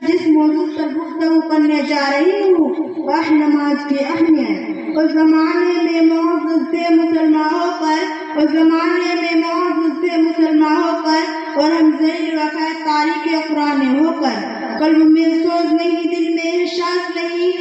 جس موضوع پر گفتگو کرنے جا رہی ہوں وہ نماز کی اہمیت۔ اس زمانے میں معزز تھے مسلمان ہو کر اور ہم ذلیل وقت تاریخ قرآن ہو کر، قلب میں سوز نہیں، دل میں احساس نہیں،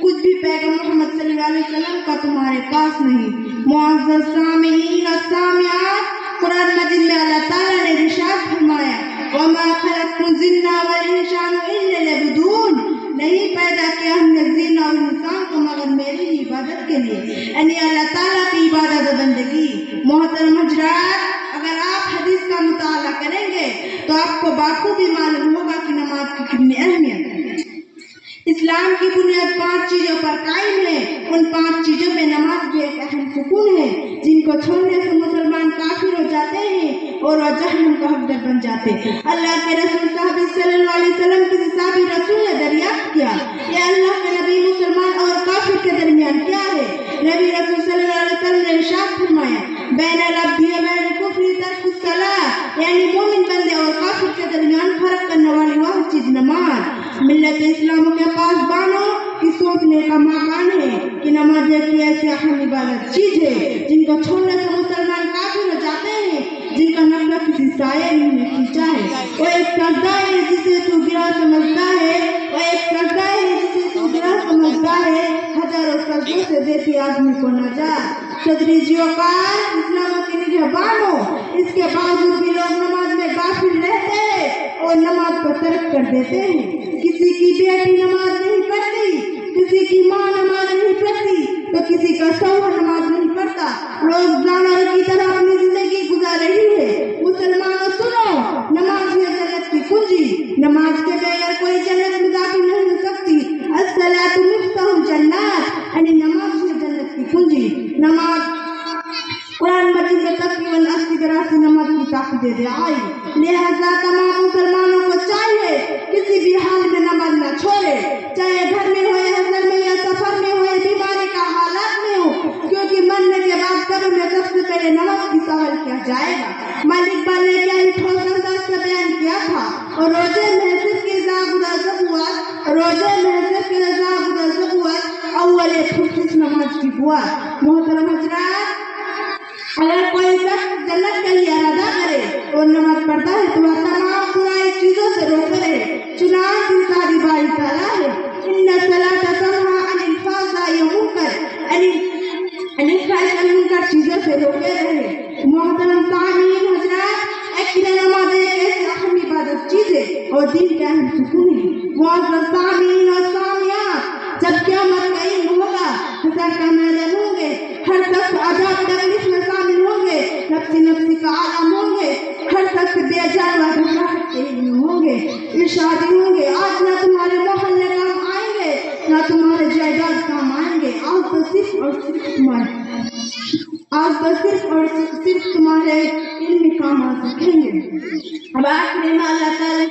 کچھ بھی پیغام محمد صلی اللہ علیہ وسلم کا تمہارے پاس نہیں۔ معزز سامعین اور سامعات، قرآن مجید میں اللہ تعالیٰ نے ارشاد فرمایا وَمَا خَلَقْتُ الْجِنَّ وَالْإِنسَ إِلَّا لِيَعْبُدُونِ، نہیں پیدا کیا ہم نے جن اور انسان کو مگر میری ہی عبادت کے لیے، یعنی اللہ تعالیٰ کی عبادت و بندگی۔ محترم حضرات، اگر آپ حدیث کا مطالعہ کریں گے تو آپ کو بخوبی معلوم ہوگا کہ نماز کی کتنی اہمیت ہے۔ اسلام کی بنیاد 5 چیزوں پر قائم ہے، ان 5 چیزوں میں نماز بھی ایک اہم ستون ہے، جن کو چھوڑنے سے مسلمان کافر ہو جاتے ہیں اور وہ جہنم کا حقدار بن جاتے ہیں۔ اللہ کے رسول صلی اللہ علیہ وسلم کسی صحابی رسول نے دریافت کیا، یا اللہ کے نبی، مسلمان اور کافر کے درمیان کیا ہے؟ نبی رسول صلی اللہ علیہ وسلم نے ارشاد فرمایا بین العبد و بین الکفر ترک الصلاۃ، یعنی مومن بندے اور کافر کے درمیان فرق کرنے والی وہ چیز نماز۔ ملت اسلام کے پاسبانوں کی سوچنے کا مکان ہے کہ نماز ایک ایسی اہم عبادت چیز ہے جن کو چھوڑنے سے مسلمان کافر ہو جاتے ہیں، جن کا نقل کسی سائے نے کھینچا ہے۔ وہ ایک سجدہ ہے جسے تو گرا سمجھتا ہے، ہزاروں سجدوں سے دیتی آدمی کو نجات۔ صدری جیوکار، اسلام کی نگہبانوں، اس کے باوجود بھی لوگ نماز میں غافل رہتے ہیں اور نماز کو ترک کر دیتے ہیں۔ کسی کی بیٹی نماز نہیں پڑھتی، کسی کی ماں نماز نہیں پڑھتی، تو کسی کا شوہر نماز نہیں پڑھتا، لوگ جانور کی طرح اپنی زندگی گزار رہی ہے۔ مسلمانوں سنو، نماز ہے جنت کی کنجی، نماز کے بغیر کوئی جنت میں داخل نہیں ہو سکتی۔ الصلاۃ مفتاح الجنات، یعنی نماز ہے جنت کی کنجی۔ نماز قرآن مجید میں تقریباً 80-82 نماز کی تاکید آئی، لہذا تمام مسلمانوں کو چاہیے کسی بھی حال میں نماز نہ چھوڑے، چاہے گھر میں ہو یا حضر میں یا سفر میں ہو یا بیماری کا حالات میں ہو، کیونکہ مرنے کے بعد قبر میں سب سے پہلے نماز کی سوال کیا جائے گا۔ مالک اقبال نے کیا ہی ٹھوس انداز سے بیان کیا تھا، اور روزے محسوس کی اول خصوص نماز کی بات۔ محترم حضرات، اگر کوئی شخص جنت کا ہی ارادہ کرے اور نماز پڑھتا ہے تو وہ تمام برائی چیزوں سے روکے رہے، چنانچہ ساری باری تعالیٰ ہے ان الصلاۃ تنہی عن الفحشاء والمنکر، یعنی منکر چیزوں سے روکے رہے۔ محترم سامعین حضرات، ایک نماز ایک ایسی اہم عبادت چیز ہے اور دین کا اہم ستون ہے۔ معزز سامعین اور سامعات، جب قیامت کا علم ہوگا، حشر کا میدان ہوں گے، ہر شخص عذاب تکلیف میں شامل ہوں گے، نفسی کا عالم ہوں گے، ہر شخص بے جان و گھبراہٹ کے علم ہوں گے، ارشاد ہوں گے آج نہ تمہارے محلے کام آئیں گے نہ تمہارے جائیداد کام آئیں گے، آج تو صرف تمہارے علم کام آ سکیں گے۔ اب آخر میں اللہ تعالیٰ